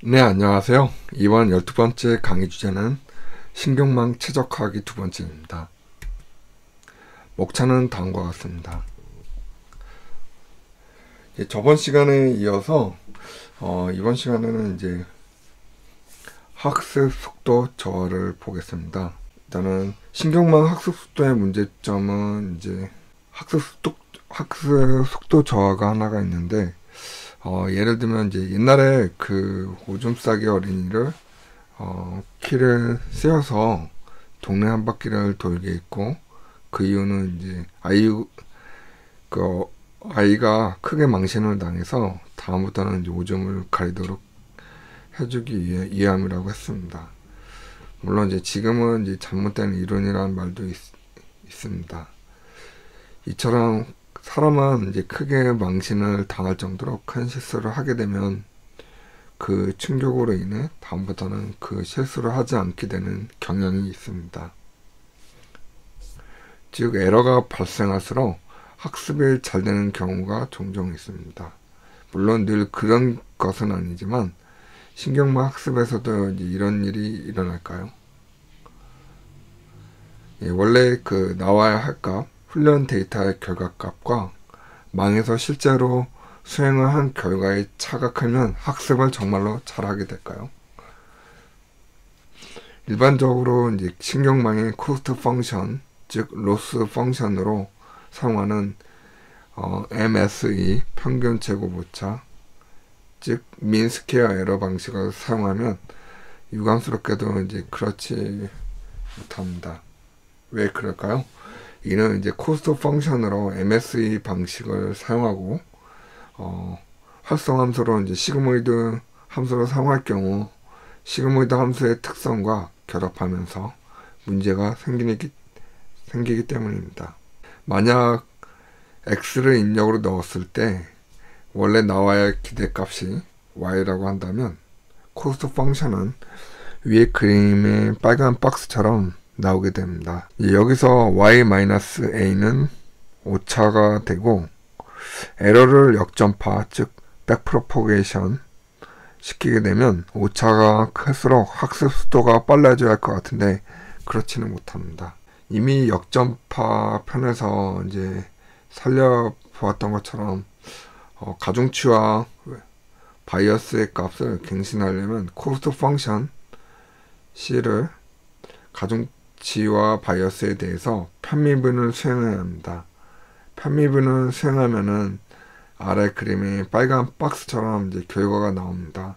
네, 안녕하세요. 이번 12번째 강의 주제는 신경망 최적화하기 두 번째입니다. 목차는 다음과 같습니다. 저번 시간에 이어서 이번 시간에는 이제 학습 속도 저하를 보겠습니다. 일단은 신경망 학습 속도의 문제점은 이제 학습 속도 저하가 하나가 있는데 예를 들면 이제 옛날에 그 오줌 싸기 어린이를 키를 세워서 동네 한 바퀴를 돌게 했고, 그 이유는 이제 아이가 크게 망신을 당해서 다음부터는 이제 오줌을 가리도록 해주기 위해 이해함이라고 했습니다. 물론 이제 지금은 이제 잘못된 이론이라는 말도 있습니다. 이처럼 사람은 이제 크게 망신을 당할 정도로 큰 실수를 하게 되면 그 충격으로 인해 다음부터는 그 실수를 하지 않게 되는 경향이 있습니다. 즉, 에러가 발생할수록 학습이 잘 되는 경우가 종종 있습니다. 물론 늘 그런 것은 아니지만 신경망 학습에서도 이제 이런 일이 일어날까요? 원래 그 나와야 할 값, 훈련 데이터의 결과값과 망에서 실제로 수행을 한 결과의 차가 크면 학습을 정말로 잘하게 될까요? 일반적으로 이제 신경망의 코스트 펑션, 즉 로스 펑션으로 사용하는 MSE 평균 제곱 오차, 즉 민 스퀘어 에러 방식을 사용하면 유감스럽게도 이제 그렇지 못합니다. 왜 그럴까요? 이는 이제 코스트 펑션으로 MSE 방식을 사용하고 활성 함수로 이제 시그모이드 함수를 사용할 경우 시그모이드 함수의 특성과 결합하면서 문제가 생기기 때문입니다. 만약 x를 입력으로 넣었을 때 원래 나와야 할 기대값이 y라고 한다면 코스트 펑션은 위에 그림의 빨간 박스처럼 나오게 됩니다. 여기서 y-a는 오차가 되고, 에러를 역전파, 즉 백프로포게이션 시키게 되면 오차가 클수록 학습 속도가 빨라져야 할 것 같은데 그렇지는 못합니다. 이미 역전파 편에서 이제 살려보았던 것처럼 가중치와 바이어스의 값을 갱신하려면 코스트 펑션 C를 가중치와 바이어스에 대해서 편미분을 수행해야 합니다. 편미분을 수행하면은 아래 그림의 빨간 박스처럼 이제 결과가 나옵니다.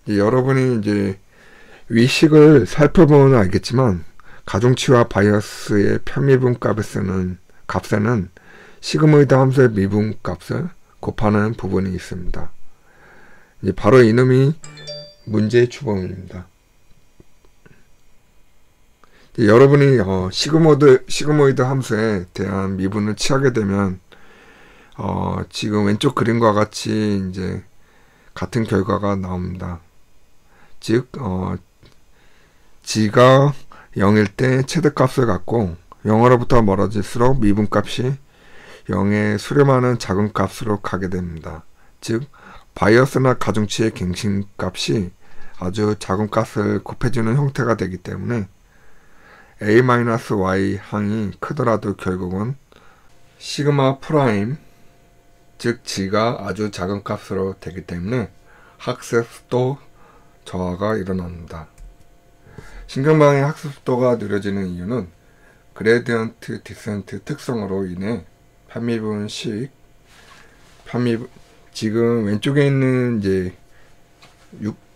여러분이 이제 위식을 살펴보면 알겠지만 가중치와 바이어스의 편미분 값에는 시그모이드 함수의 미분 값을 곱하는 부분이 있습니다. 바로 이놈이 문제의 주범입니다. 여러분이 시그모이드 함수에 대한 미분을 취하게 되면 지금 왼쪽 그림과 같이 이제 같은 결과가 나옵니다. 즉 g가 0일 때 최대값을 갖고 0으로부터 멀어질수록 미분값이 0에 수렴하는 작은 값으로 가게 됩니다. 즉 바이어스나 가중치의 갱신값이 아주 작은 값을 곱해주는 형태가 되기 때문에 a-y 항이 크더라도 결국은 시그마 프라임, 즉 g가 아주 작은 값으로 되기 때문에 학습 속도 저하가 일어납니다. 신경망의 학습 속도가 느려지는 이유는 그레디언트 디센트 특성으로 인해 편미분식, 지금 왼쪽에 있는 이제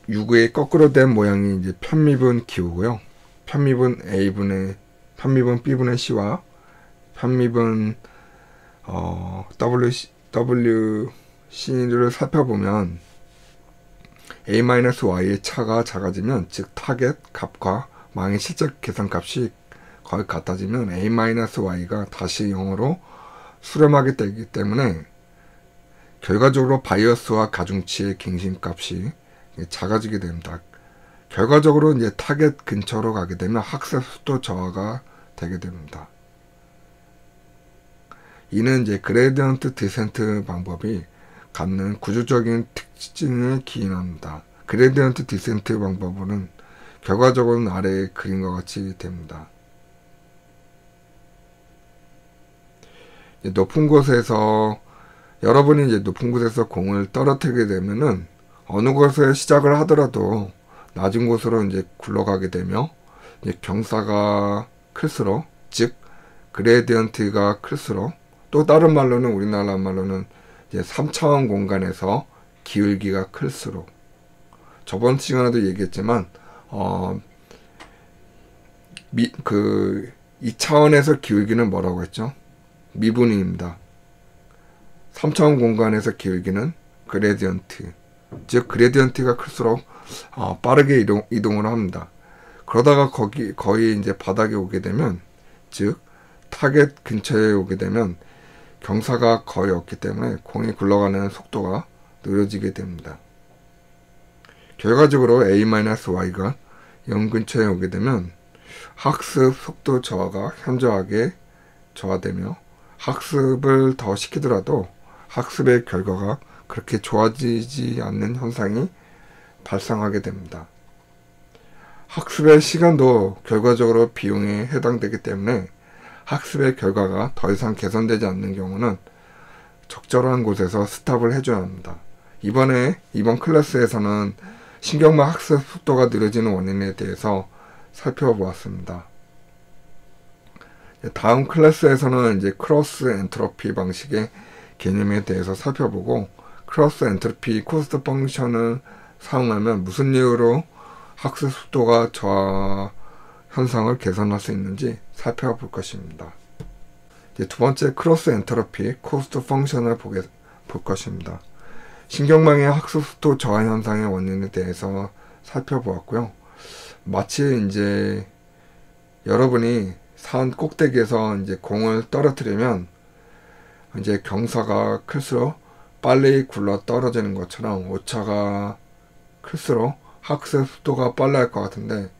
유구의 거꾸로 된 모양이 이제 편미분 기호고요. 편미분 B분의 C와 편미분 WC를 살펴보면 a-y의 차가 작아지면, 즉 타겟 값과 망의 실제 계산값이 거의 같아지면 a-y가 다시 0으로 수렴하게 되기 때문에 결과적으로 바이어스와 가중치의 갱신값이 작아지게 됩니다. 결과적으로 이제 타겟 근처로 가게 되면 학습 속도 저하가 되게 됩니다. 이는 이제 그레디언트 디센트 방법이 갖는 구조적인 특징을 기인합니다. 그레디언트 디센트 방법은 결과적으로는 아래의 그림과 같이 됩니다. 높은 곳에서 여러분이 이제 높은 곳에서 공을 떨어뜨리게 되면은 어느 곳에 시작을 하더라도 낮은 곳으로 이제 굴러가게 되며 이제 경사가 클수록, 즉 그레디언트가 클수록, 또 다른 말로는 우리나라 말로는 이제 3차원 공간에서 기울기가 클수록, 저번 시간에도 얘기했지만 2차원에서 기울기는 뭐라고 했죠? 미분위입니다. 3차원 공간에서 기울기는 그레디언트, 즉 그레디언트가 클수록 빠르게 이동을 합니다. 그러다가 거의 이제 바닥에 오게 되면, 즉 타겟 근처에 오게 되면 경사가 거의 없기 때문에 공이 굴러가는 속도가 느려지게 됩니다. 결과적으로 A-Y가 0 근처에 오게 되면 학습 속도 저하가 현저하게 저하되며, 학습을 더 시키더라도 학습의 결과가 그렇게 좋아지지 않는 현상이 발생하게 됩니다. 학습의 시간도 결과적으로 비용에 해당되기 때문에 학습의 결과가 더 이상 개선되지 않는 경우는 적절한 곳에서 스탑을 해줘야 합니다. 이번 클래스에서는 신경망 학습 속도가 느려지는 원인에 대해서 살펴보았습니다. 다음 클래스에서는 이제 크로스 엔트로피 방식의 개념에 대해서 살펴보고, 크로스 엔트로피 코스트 펑션을 사용하면 무슨 이유로 학습 속도가 저하 현상을 개선할 수 있는지 살펴볼 것입니다. 이제 두 번째, 크로스 엔트로피 코스트 펑션을 볼 것입니다. 신경망의 학습 속도 저하 현상의 원인에 대해서 살펴보았고요. 마치 이제 여러분이 산 꼭대기에서 이제 공을 떨어뜨리면 이제 경사가 클수록 빨리 굴러 떨어지는 것처럼 오차가 클수록 학습 속도가 빨라질 것 같은데,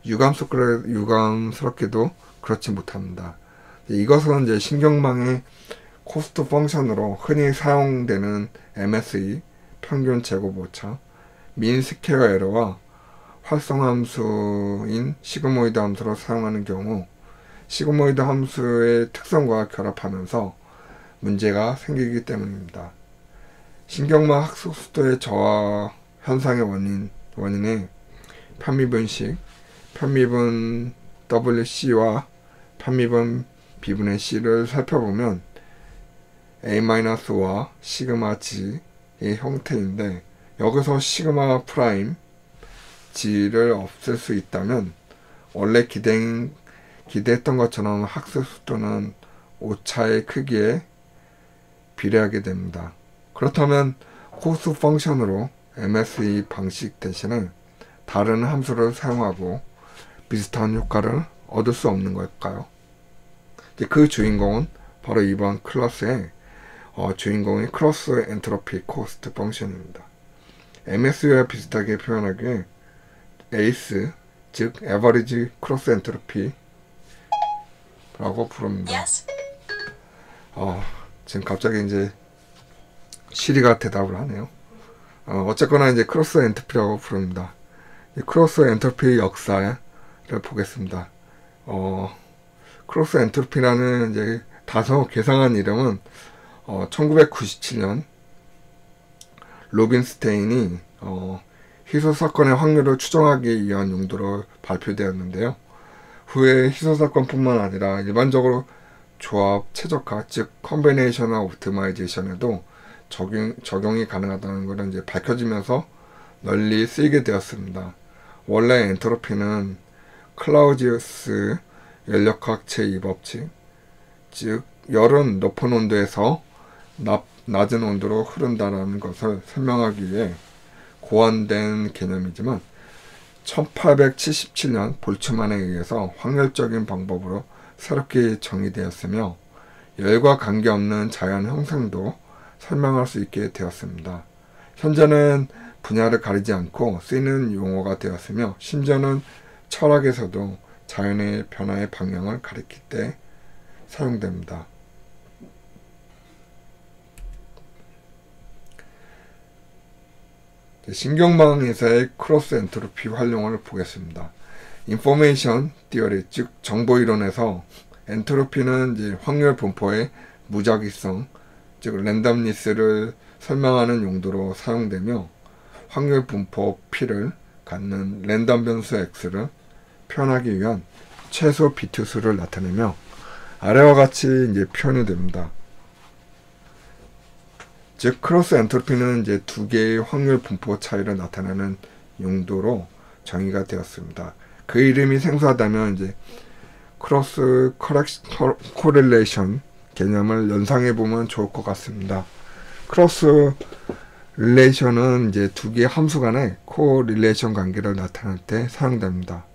유감스럽게도 그렇지 못합니다. 이것은 이제 신경망의 코스트 펑션으로 흔히 사용되는 MSE, 평균 제곱 오차, 민 스퀘어 에러와 활성함수인 시그모이드 함수로 사용하는 경우 시그모이드 함수의 특성과 결합하면서 문제가 생기기 때문입니다. 신경망 학습 속도의 저하 현상의 원인의 편미분식, 편미분 WC와 편미분 B분의 C를 살펴보면 A-와 시그마 G의 형태인데, 여기서 시그마 프라임 G를 없앨 수 있다면 원래 기대했던 것처럼 학습 속도는 오차의 크기에 비례하게 됩니다. 그렇다면 코스트 펑션으로 MSE 방식 대신에 다른 함수를 사용하고 비슷한 효과를 얻을 수 없는 걸까요? 그 주인공은 바로 이번 클래스의 주인공이 크로스 엔트로피 코스트 펑션입니다. MSE와 비슷하게 표현하기에 ACE, 즉 에버리지 크로스 엔트로피 라고 부릅니다. Yes. 지금 갑자기 이제 시리가 대답을 하네요. 어쨌거나 이제 크로스 엔트로피라고 부릅니다. 이 크로스 엔트로피 역사를 보겠습니다. 크로스 엔트로피라는 이제 다소 개성한 이름은 1997년 로빈스테인이 희소 사건의 확률을 추정하기 위한 용도로 발표되었는데요. 후에 희소 사건뿐만 아니라 일반적으로 조합 최적화, 즉 컨비네이셔널 옵티마이제이션에도 적용이 가능하다는 것을 이제 밝혀지면서 널리 쓰이게 되었습니다. 원래 엔트로피는 클라우지우스 연력학 제2법칙, 즉 열은 높은 온도에서 낮은 온도로 흐른다는 것을 설명하기 위해 고안된 개념이지만 1877년 볼츠만에 의해서 확률적인 방법으로 새롭게 정의되었으며 열과 관계없는 자연 형상도 설명할 수 있게 되었습니다. 현재는 분야를 가리지 않고 쓰이는 용어가 되었으며 심지어는 철학에서도 자연의 변화의 방향을 가리킬 때 사용됩니다. 신경망에서의 크로스 엔트로피 활용을 보겠습니다. 인포메이션 티어리, 즉 정보이론에서 엔트로피는 이제 확률 분포의 무작위성, 즉 랜덤니스를 설명하는 용도로 사용되며 확률 분포 P를 갖는 랜덤 변수 X를 표현하기 위한 최소 비트 수를 나타내며 아래와 같이 이제 표현이 됩니다. 즉 크로스 엔트로피는 이제 두 개의 확률 분포 차이를 나타내는 용도로 정의가 되었습니다. 그 이름이 생소하다면 이제 크로스 코릴레이션 개념을 연상해 보면 좋을 것 같습니다. 크로스 릴레이션은 이제 두 개의 함수 간의 코릴레이션 관계를 나타낼 때 사용됩니다.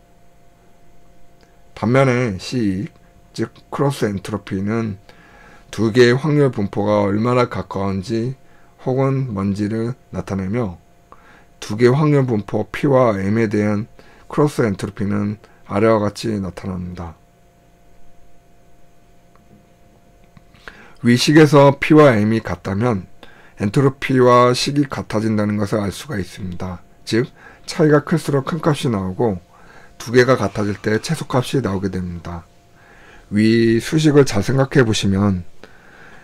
반면에 C, 즉 크로스 엔트로피는 두 개의 확률 분포가 얼마나 가까운지 혹은 먼지를 나타내며 두 개의 확률 분포 P와 M에 대한 크로스 엔트로피는 아래와 같이 나타납니다. 위 식에서 P와 M이 같다면 엔트로피와 식이 같아진다는 것을 알 수가 있습니다. 즉 차이가 클수록 큰 값이 나오고 두 개가 같아질 때 최소값이 나오게 됩니다. 위 수식을 잘 생각해 보시면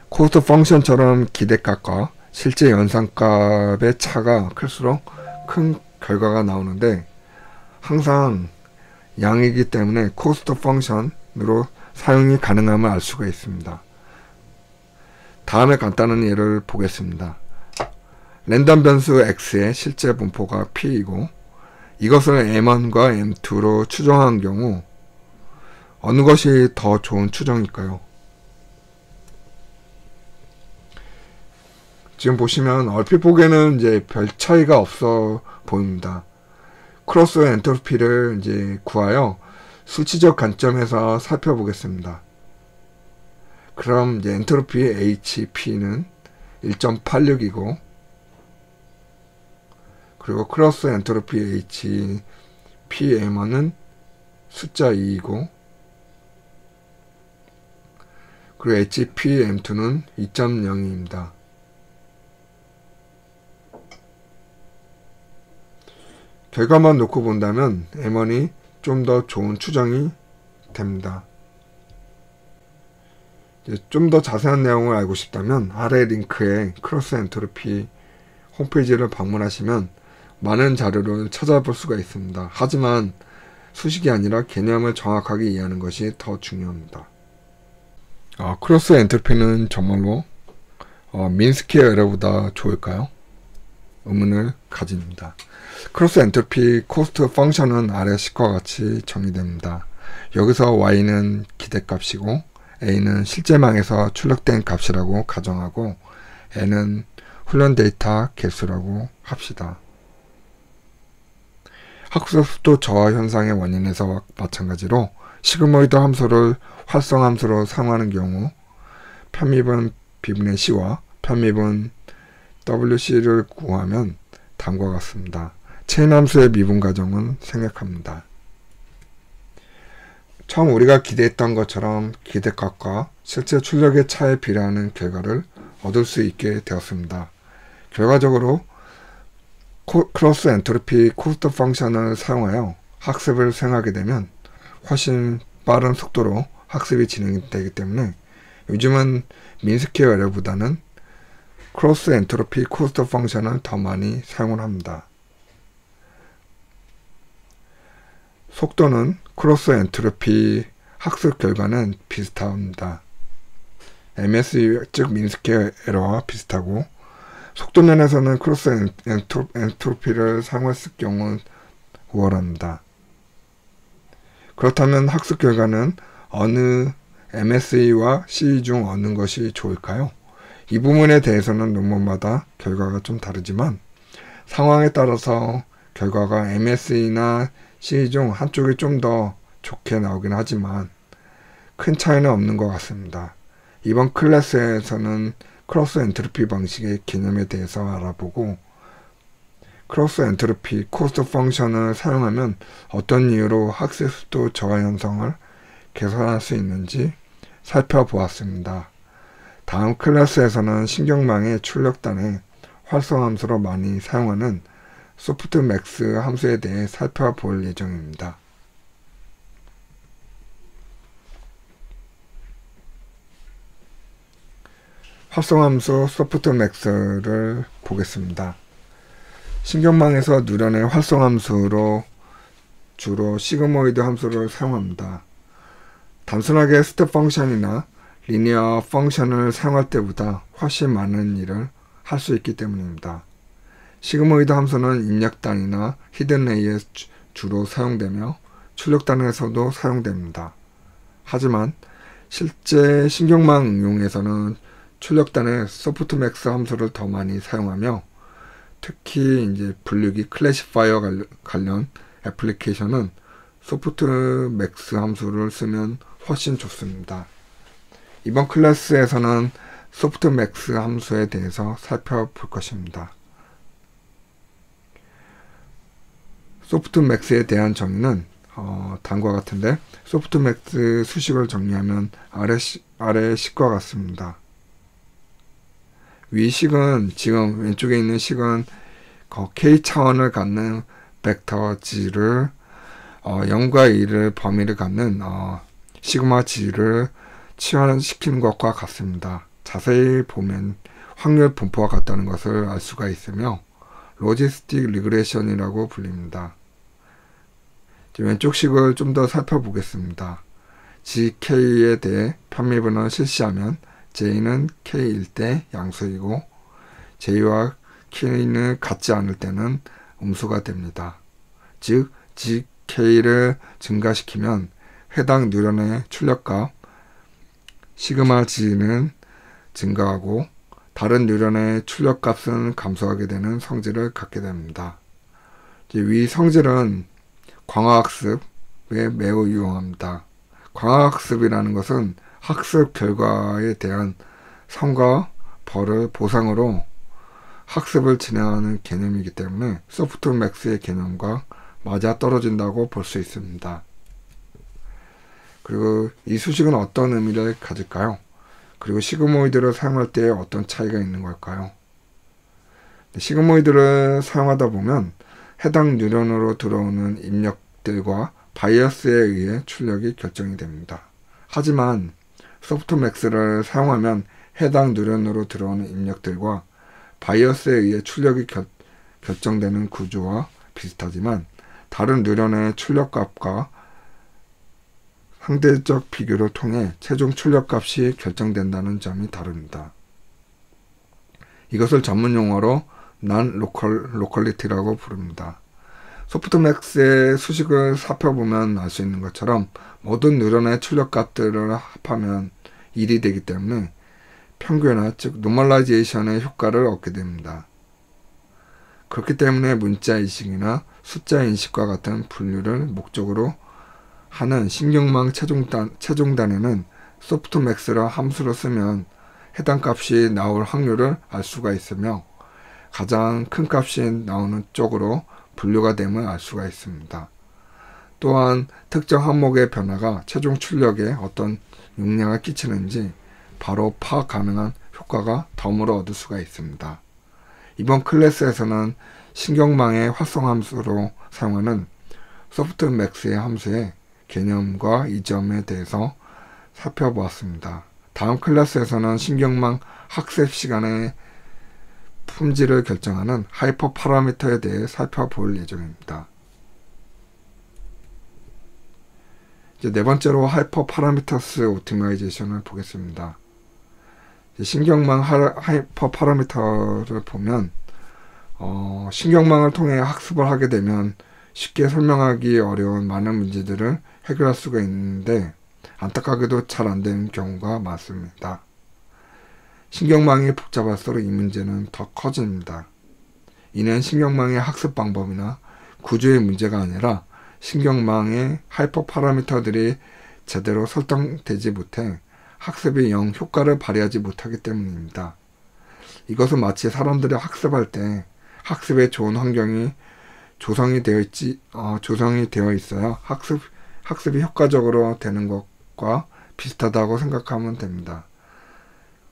코스트 펑션처럼 기대값과 실제 연산값의 차가 클수록 큰 결과가 나오는데 항상 양이기 때문에 코스트 펑션으로 사용이 가능함을 알 수가 있습니다. 다음에 간단한 예를 보겠습니다. 랜덤 변수 x의 실제 분포가 p이고 이것을 m1과 m2로 추정한 경우 어느 것이 더 좋은 추정일까요? 지금 보시면 얼핏 보기에는 이제 별 차이가 없어 보입니다. 크로스 엔트로피를 이제 구하여 수치적 관점에서 살펴보겠습니다. 그럼 이제 엔트로피 HP는 1.86이고 그리고 크로스 엔트로피 HPM1은 숫자 2이고 그리고 HPM2는 2.0입니다. 결과만 놓고 본다면 M1이 좀 더 좋은 추정이 됩니다. 좀 더 자세한 내용을 알고 싶다면 아래 링크에 크로스 엔트로피 홈페이지를 방문하시면 많은 자료를 찾아볼 수가 있습니다. 하지만 수식이 아니라 개념을 정확하게 이해하는 것이 더 중요합니다. 크로스 엔트로피는 정말로 민스키의 에러보다 좋을까요? 의문을 가집니다. 크로스 엔트로피 코스트 펑션은 아래 식과 같이 정의됩니다. 여기서 y는 기대값이고 a는 실제망에서 출력된 값이라고 가정하고 n은 훈련 데이터 개수라고 합시다. 학습 속도 저하 현상의 원인에서 마찬가지로 시그모이드 함수를 활성 함수로 사용하는 경우 편미분 b분의 c와 편미분 wc를 구하면 다음과 같습니다. 체인 함수의 미분 과정은 생략합니다. 처음 우리가 기대했던 것처럼 기대값과 실제 출력의 차에 비례하는 결과를 얻을 수 있게 되었습니다. 결과적으로 크로스 엔트로피 코스트 펑션을 사용하여 학습을 수행하게 되면 훨씬 빠른 속도로 학습이 진행되기 때문에 요즘은 민스키 에러보다는 크로스 엔트로피 코스트 펑션을 더 많이 사용을 합니다. 속도는 크로스 엔트로피 학습 결과는 비슷합니다. MSE 즉 민스키 에러와 비슷하고 속도 면에서는 크로스 엔트로피를 사용했을 경우 우월합니다. 그렇다면 학습 결과는 어느 MSE와 CE 중 어느 것이 좋을까요? 이 부분에 대해서는 논문마다 결과가 좀 다르지만 상황에 따라서 결과가 MSE나 CE 중 한쪽이 좀 더 좋게 나오긴 하지만 큰 차이는 없는 것 같습니다. 이번 클래스에서는 크로스 엔트로피 방식의 개념에 대해서 알아보고 크로스 엔트로피 코스트 펑션을 사용하면 어떤 이유로 학습 속도 저하 현상을 개선할 수 있는지 살펴보았습니다. 다음 클래스에서는 신경망의 출력단에 활성함수로 많이 사용하는 소프트맥스 함수에 대해 살펴볼 예정입니다. 활성함수 소프트맥스를 보겠습니다. 신경망에서 누려낼 활성함수로 주로 시그모이드 함수를 사용합니다. 단순하게 스텝 펑션이나 리니어 펑션을 사용할 때보다 훨씬 많은 일을 할 수 있기 때문입니다. 시그모이드 함수는 입력단위나 히든레이에 주로 사용되며 출력단에서도 사용됩니다. 하지만 실제 신경망 응용에서는 출력단에 소프트맥스 함수를 더 많이 사용하며 특히 이제 분류기 클래시파이어 관련 애플리케이션은 소프트맥스 함수를 쓰면 훨씬 좋습니다. 이번 클래스에서는 소프트맥스 함수에 대해서 살펴볼 것입니다. 소프트맥스에 대한 정의는 다음과 같은데 소프트맥스 수식을 정리하면 아래 식과 같습니다. 위 식은 지금 왼쪽에 있는 식은 k 차원을 갖는 벡터 g를 0과 1을 범위를 갖는 시그마 g를 치환시키는 것과 같습니다. 자세히 보면 확률 분포와 같다는 것을 알 수가 있으며 로지스틱 리그레션이라고 불립니다. 왼쪽 식을 좀 더 살펴보겠습니다. gk에 대해 편미분을 실시하면 j는 k일 때 양수이고 j와 k는 같지 않을 때는 음수가 됩니다. 즉 gk를 증가시키면 해당 뉴런의 출력값 시그마 g는 증가하고 다른 뉴런의 출력값은 감소하게 되는 성질을 갖게 됩니다. 위 성질은 광화학습에 매우 유용합니다. 광화학습이라는 것은 학습 결과에 대한 성과 벌을 보상으로 학습을 진행하는 개념이기 때문에 소프트맥스의 개념과 맞아 떨어진다고 볼 수 있습니다. 그리고 이 수식은 어떤 의미를 가질까요? 그리고 시그모이드를 사용할 때 어떤 차이가 있는 걸까요? 시그모이드를 사용하다 보면 해당 뉴런으로 들어오는 입력들과 바이어스에 의해 출력이 결정이 됩니다. 하지만 소프트맥스를 사용하면 해당 뉴런으로 들어오는 입력들과 바이어스에 의해 출력이 결정되는 구조와 비슷하지만 다른 뉴런의 출력값과 상대적 비교를 통해 최종 출력값이 결정된다는 점이 다릅니다. 이것을 전문용어로 non-locality라고 부릅니다. 소프트맥스의 수식을 살펴보면 알 수 있는 것처럼 모든 뉴런의 출력값들을 합하면 1이 되기 때문에 평균화, 즉 노멀라이제이션의 효과를 얻게 됩니다. 그렇기 때문에 문자 인식이나 숫자 인식과 같은 분류를 목적으로 하는 신경망 최종단에는 소프트맥스라 함수를 쓰면 해당 값이 나올 확률을 알 수가 있으며 가장 큰 값이 나오는 쪽으로 분류가 됨을 알 수가 있습니다. 또한 특정 항목의 변화가 최종 출력에 어떤 영향을 끼치는지 바로 파악 가능한 효과가 덤으로 얻을 수가 있습니다. 이번 클래스에서는 신경망의 활성함수로 사용하는 소프트맥스의 함수의 개념과 이 점에 대해서 살펴보았습니다. 다음 클래스에서는 신경망 학습 시간의 품질을 결정하는 하이퍼 파라미터에 대해 살펴볼 예정입니다. 이제 네 번째로 하이퍼 파라미터스 오티마이제이션을 보겠습니다. 신경망 하이퍼 파라미터를 보면 신경망을 통해 학습을 하게 되면 쉽게 설명하기 어려운 많은 문제들을 해결할 수가 있는데 안타깝게도 잘 안 되는 경우가 많습니다. 신경망이 복잡할수록 이 문제는 더 커집니다. 이는 신경망의 학습 방법이나 구조의 문제가 아니라 신경망의 하이퍼 파라미터들이 제대로 설정되지 못해 학습이 영 효과를 발휘하지 못하기 때문입니다. 이것은 마치 사람들이 학습할 때 학습에 좋은 환경이 조성이 되어 있어야 학습이 효과적으로 되는 것과 비슷하다고 생각하면 됩니다.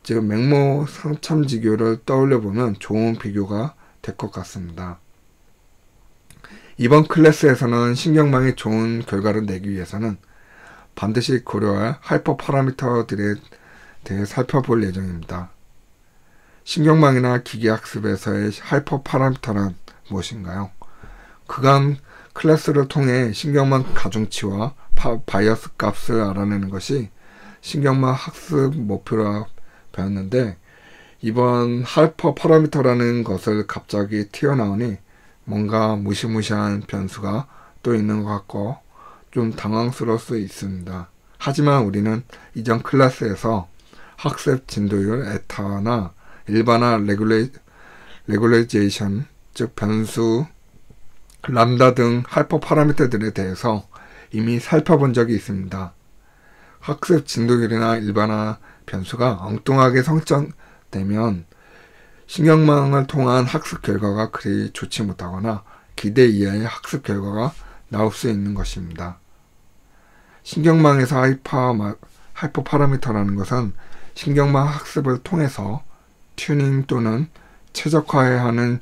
지금 맹모 상참지교를 떠올려 보면 좋은 비교가 될 것 같습니다. 이번 클래스에서는 신경망이 좋은 결과를 내기 위해서는 반드시 고려할 하이퍼 파라미터들에 대해 살펴볼 예정입니다. 신경망이나 기계학습에서의 하이퍼 파라미터란 무엇인가요? 그간 클래스를 통해 신경망 가중치와 바이어스 값을 알아내는 것이 신경망 학습 목표라 배웠는데, 이번 하이퍼 파라미터라는 것을 갑자기 튀어나오니 뭔가 무시무시한 변수가 또 있는 것 같고 좀 당황스러울 수 있습니다. 하지만 우리는 이전 클래스에서 학습 진도율 에타나 일반화 레귤레이션, 즉 변수, 람다 등 하이퍼 파라미터들에 대해서 이미 살펴본 적이 있습니다. 학습 진도율이나 일반화 변수가 엉뚱하게 설정되면 신경망을 통한 학습 결과가 그리 좋지 못하거나 기대 이하의 학습 결과가 나올 수 있는 것입니다. 신경망에서 하이퍼 파라미터라는 것은 신경망 학습을 통해서 튜닝 또는 최적화해야 하는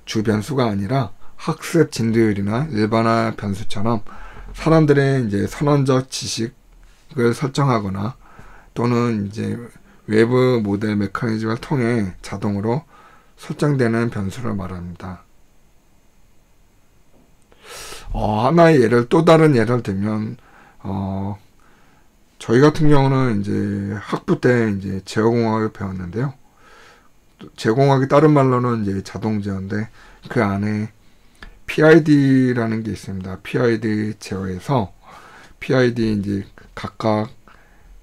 주 변수가 아니라 학습 진도율이나 일반화 변수처럼 사람들의 이제 선언적 지식을 설정하거나 또는 이제 외부 모델 메커니즘을 통해 자동으로 설정되는 변수를 말합니다. 하나의 또 다른 예를 들면, 저희 같은 경우는 이제 학부 때 이제 제어공학을 배웠는데요. 제어공학이 다른 말로는 이제 자동제어인데, 그 안에 PID라는 게 있습니다. PID 제어에서 PID 이제 각각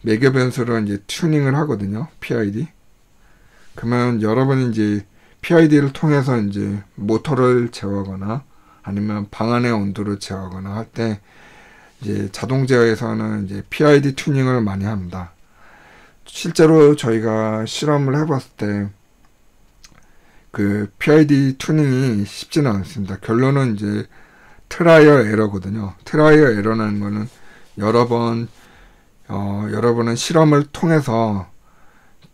매개 변수를 이제 튜닝을 하거든요. PID. 그러면 여러분이 이제 PID를 통해서 이제 모터를 제어하거나 아니면 방 안의 온도를 제어하거나 할 때 이제 자동 제어에서는 이제 PID 튜닝을 많이 합니다. 실제로 저희가 실험을 해봤을 때 그 PID 튜닝이 쉽지는 않습니다. 결론은 이제 트라이얼 에러거든요. 트라이얼 에러라는 거는 여러분은 실험을 통해서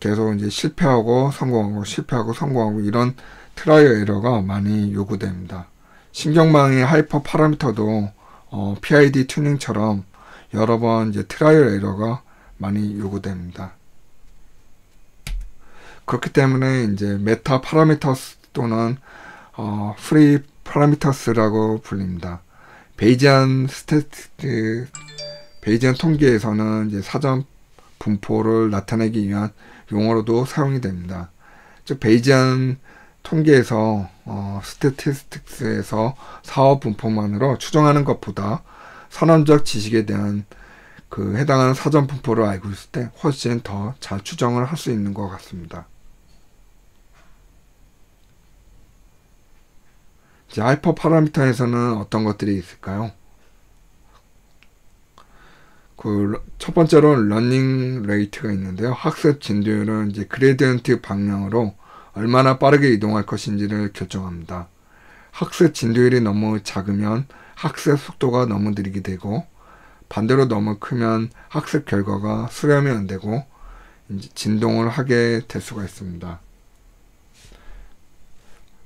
계속 이제 실패하고 성공하고 이런 트라이얼 에러가 많이 요구됩니다. 신경망의 하이퍼 파라미터도 PID 튜닝처럼 여러 번 이제 트라이얼 에러가 많이 요구됩니다. 그렇기 때문에 이제 메타 파라미터스 또는 프리 파라미터스라고 불립니다. 베이지안 통계에서는 이제 사전 분포를 나타내기 위한 용어로도 사용이 됩니다. 즉 베이지안 통계에서 스태티스틱스에서 사업 분포만으로 추정하는 것보다 선언적 지식에 대한 그 해당하는 사전 분포를 알고 있을 때 훨씬 더 잘 추정을 할 수 있는 것 같습니다. 이제 하이퍼 파라미터에서는 어떤 것들이 있을까요? 첫 번째로 러닝 레이트가 있는데요. 학습 진도율은 이제 그레디언트 방향으로 얼마나 빠르게 이동할 것인지를 결정합니다. 학습 진도율이 너무 작으면 학습 속도가 너무 느리게 되고, 반대로 너무 크면 학습 결과가 수렴이 안 되고 이제 진동을 하게 될 수가 있습니다.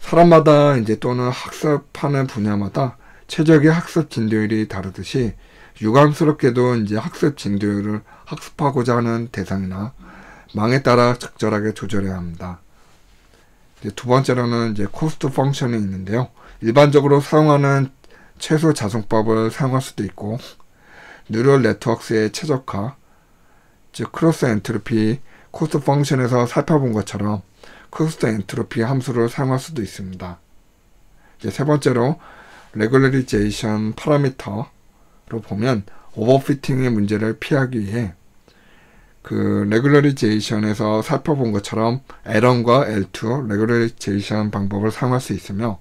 사람마다 이제 또는 학습하는 분야마다 최적의 학습 진도율이 다르듯이 유감스럽게도 이제 학습 진도율을 학습하고자 하는 대상이나 망에 따라 적절하게 조절해야 합니다. 두 번째로는 이제 코스트 펑션이 있는데요. 일반적으로 사용하는 최소 자송법을 사용할 수도 있고, 뉴럴 네트워크의 최적화, 즉 크로스 엔트로피 코스트 펑션에서 살펴본 것처럼 코스트 엔트로피 함수를 사용할 수도 있습니다. 이제 세 번째로 레귤러리제이션 파라미터로 보면 오버피팅의 문제를 피하기 위해 그 레귤러리제이션에서 살펴본 것처럼 L1과 L2 레귤러리제이션 방법을 사용할 수 있으며,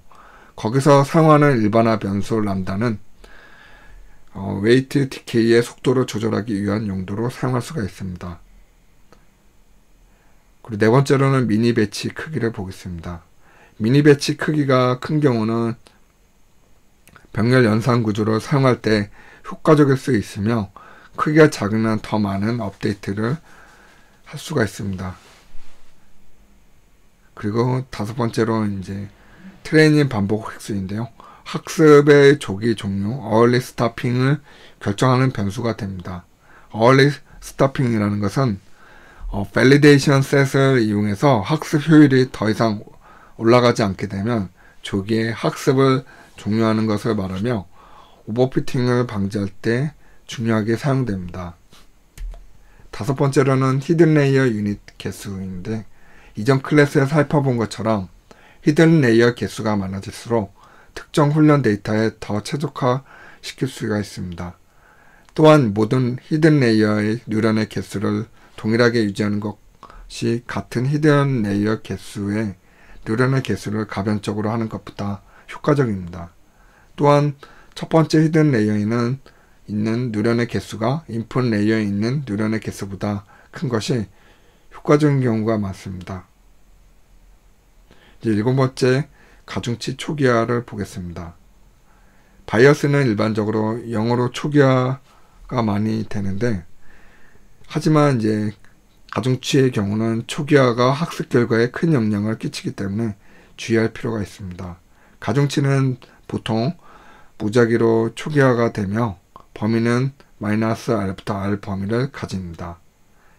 거기서 사용하는 일반화 변수 람다는 웨이트 디케이의 속도를 조절하기 위한 용도로 사용할 수가 있습니다. 그리고 네 번째로는 미니 배치 크기를 보겠습니다. 미니 배치 크기가 큰 경우는 병렬 연산 구조를 사용할 때 효과적일 수 있으며, 크기가 작으면 더 많은 업데이트를 할 수가 있습니다. 그리고 다섯 번째로 이제 트레이닝 반복 획수인데요. 학습의 조기 종료, early stopping을 결정하는 변수가 됩니다. early stopping이라는 것은 validation set을 이용해서 학습 효율이 더 이상 올라가지 않게 되면 조기에 학습을 종료하는 것을 말하며 오버피팅을 방지할 때 중요하게 사용됩니다. 다섯 번째로는 히든 레이어 유닛 개수인데 이전 클래스에 살펴본 것처럼 히든 레이어 개수가 많아질수록 특정 훈련 데이터에 더 최적화시킬 수가 있습니다. 또한 모든 히든 레이어의 뉴런의 개수를 동일하게 유지하는 것이 같은 히든 레이어 개수의 뉴런의 개수를 가변적으로 하는 것보다 효과적입니다. 또한 첫 번째 히든 레이어에는 있는 뉴런의 개수가 인풋 레이어에 있는 뉴런의 개수보다 큰 것이 효과적인 경우가 많습니다. 이제 일곱 번째, 가중치 초기화를 보겠습니다. 바이어스는 일반적으로 0으로 초기화가 많이 되는데, 하지만 이제 가중치의 경우는 초기화가 학습 결과에 큰 영향을 끼치기 때문에 주의할 필요가 있습니다. 가중치는 보통 무작위로 초기화가 되며 범위는 -r부터 r 범위를 가집니다.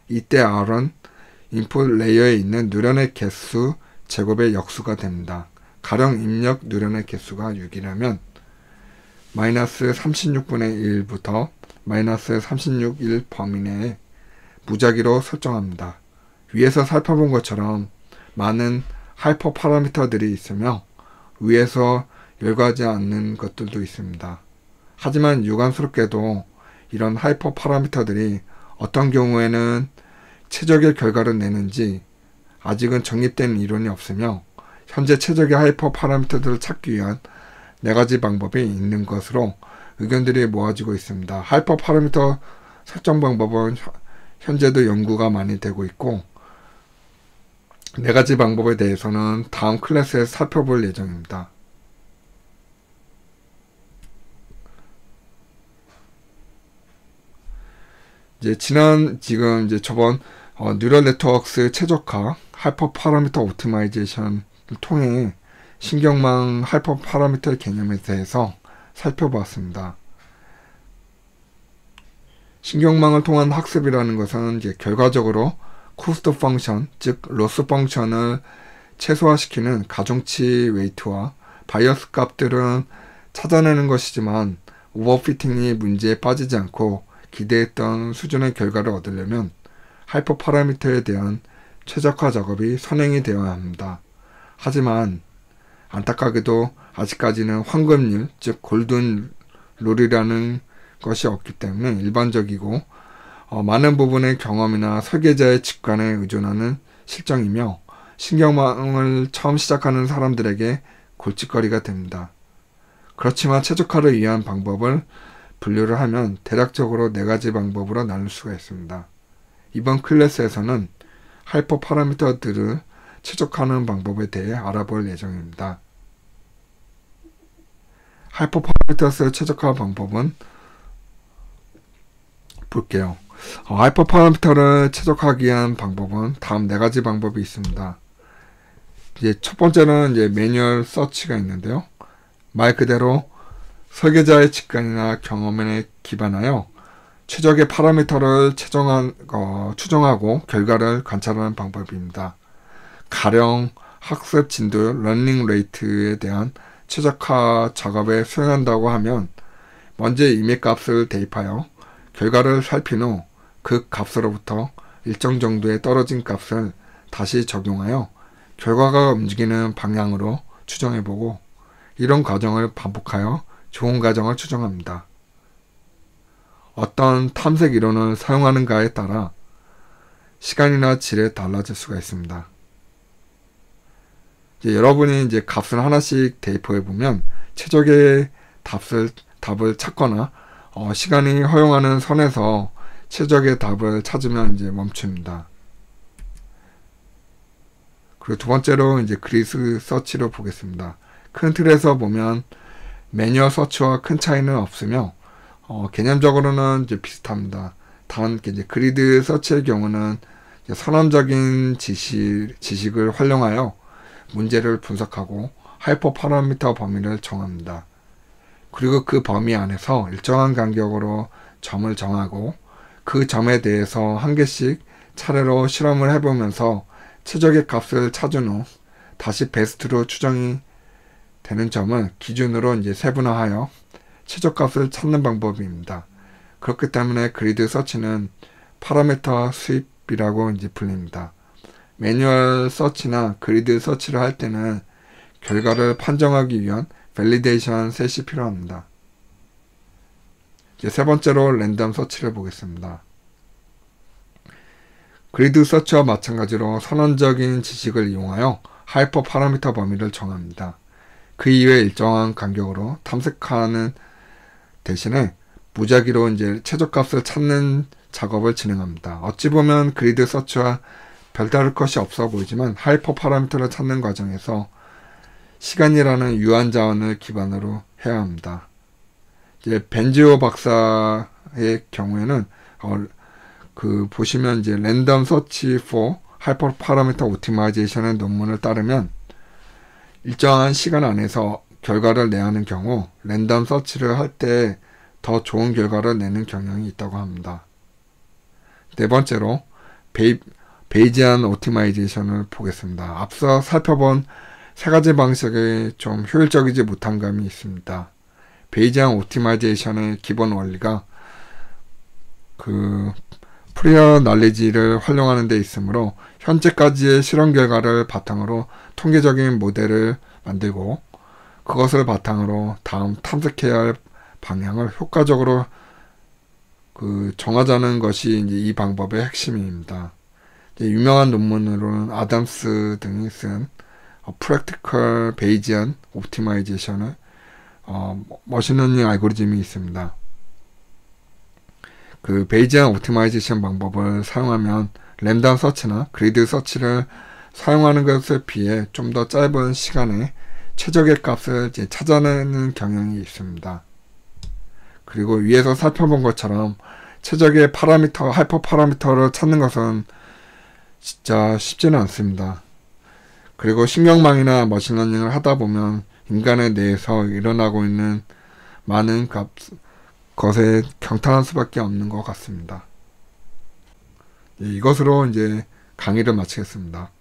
이때 r은 인풋 레이어에 있는 뉴런의 개수 제곱의 역수가 됩니다. 가령 입력 뉴런의 개수가 6이라면 -36분의 1부터 -36 범위 내에 무작위로 설정합니다. 위에서 살펴본 것처럼 많은 하이퍼 파라미터들이 있으며 위에서 열거하지 않는 것들도 있습니다. 하지만 유감스럽게도 이런 하이퍼 파라미터들이 어떤 경우에는 최적의 결과를 내는지 아직은 정립된 이론이 없으며 현재 최적의 하이퍼 파라미터들을 찾기 위한 4가지 방법이 있는 것으로 의견들이 모아지고 있습니다. 하이퍼 파라미터 설정 방법은 현재도 연구가 많이 되고 있고 4가지 방법에 대해서는 다음 클래스에서 살펴볼 예정입니다. 지금 저번 뉴럴 네트워크스 최적화 하이퍼 파라미터 오티마이제이션을 통해 신경망 하이퍼 파라미터 개념에 대해서 살펴보았습니다. 신경망을 통한 학습이라는 것은 결과적으로 코스트 펑션, 즉 로스 펑션을 최소화시키는 가중치 웨이트와 바이어스 값들은 찾아내는 것이지만 오버피팅이 문제에 빠지지 않고 기대했던 수준의 결과를 얻으려면 하이퍼 파라미터에 대한 최적화 작업이 선행이 되어야 합니다. 하지만 안타깝게도 아직까지는 황금률, 즉 골든 룰이라는 것이 없기 때문에 일반적이고 많은 부분의 경험이나 설계자의 직관에 의존하는 실정이며 신경망을 처음 시작하는 사람들에게 골칫거리가 됩니다. 그렇지만 최적화를 위한 방법을 분류를 하면 대략적으로 4가지 방법으로 나눌 수가 있습니다. 이번 클래스에서는 하이퍼 파라미터들을 최적화하는 방법에 대해 알아볼 예정입니다. 하이퍼 파라미터스의 최적화 방법은 볼게요. 하이퍼 파라미터를 최적화하기 위한 방법은 다음 4가지 방법이 있습니다. 첫 번째는 매뉴얼 서치가 있는데요. 말 그대로 설계자의 직관이나 경험에 기반하여 최적의 파라미터를 추정하고 결과를 관찰하는 방법입니다. 가령 학습 진도, 러닝 레이트에 대한 최적화 작업에 수행한다고 하면 먼저 임의 값을 대입하여 결과를 살핀 후 그 값으로부터 일정 정도의 떨어진 값을 다시 적용하여 결과가 움직이는 방향으로 추정해보고 이런 과정을 반복하여 좋은 과정을 추정합니다. 어떤 탐색 이론을 사용하는가에 따라 시간이나 질에 달라질 수가 있습니다. 여러분이 값을 하나씩 대입해 보면 최적의 답을 찾거나 시간이 허용하는 선에서 최적의 답을 찾으면 멈춥니다. 그리고 두 번째로 그리드 서치로 보겠습니다. 큰 틀에서 보면 매뉴얼 서치와 큰 차이는 없으며 개념적으로는 비슷합니다. 단 그리드 서치의 경우는 선언적인 지식을 활용하여 문제를 분석하고 하이퍼 파라미터 범위를 정합니다. 그리고 그 범위 안에서 일정한 간격으로 점을 정하고 그 점에 대해서 한 개씩 차례로 실험을 해보면서 최적의 값을 찾은 후 다시 베스트로 추정이 되는 점을 기준으로 이제 세분화하여 최저값을 찾는 방법입니다. 그렇기 때문에 그리드 서치는 파라미터 수입이라고 이제 불립니다. 매뉴얼 서치나 그리드 서치를 할 때는 결과를 판정하기 위한 밸리데이션 셋이 필요합니다. 이제 세 번째로 랜덤 서치를 보겠습니다. 그리드 서치와 마찬가지로 선언적인 지식을 이용하여 하이퍼 파라미터 범위를 정합니다. 그 이외에 일정한 간격으로 탐색하는 대신에 무작위로 이제 최저값을 찾는 작업을 진행합니다. 어찌 보면 그리드 서치와 별다를 것이 없어 보이지만 하이퍼 파라미터를 찾는 과정에서 시간이라는 유한 자원을 기반으로 해야 합니다. 이제 벤지오 박사의 경우에는 보시면 이제 랜덤 서치 for 하이퍼 파라미터 오티마이제이션의 논문을 따르면 일정한 시간 안에서 결과를 내야 하는 경우 랜덤 서치를 할 때 더 좋은 결과를 내는 경향이 있다고 합니다. 네 번째로 베이지안 오티마이제이션을 보겠습니다. 앞서 살펴본 세 가지 방식이 좀 효율적이지 못한 감이 있습니다. 베이지안 오티마이제이션의 기본 원리가 프리어 날리지를 활용하는 데 있으므로 현재까지의 실험 결과를 바탕으로 통계적인 모델을 만들고 그것을 바탕으로 다음 탐색해야 할 방향을 효과적으로 정하자는 것이 이제 이 방법의 핵심입니다. 유명한 논문으로는 아담스 등이 쓴 Practical Bayesian Optimization의 머신러닝 알고리즘이 있습니다. 그 베이지안 오티마이제이션 방법을 사용하면 랜덤 서치나 그리드 서치를 사용하는 것에 비해 좀 더 짧은 시간에 최적의 값을 이제 찾아내는 경향이 있습니다. 그리고 위에서 살펴본 것처럼 최적의 파라미터, 하이퍼 파라미터를 찾는 것은 진짜 쉽지는 않습니다. 그리고 신경망이나 머신러닝을 하다 보면 인간의 뇌에서 일어나고 있는 많은 것에 경탄할 수밖에 없는 것 같습니다. 이것으로 이제 강의를 마치겠습니다.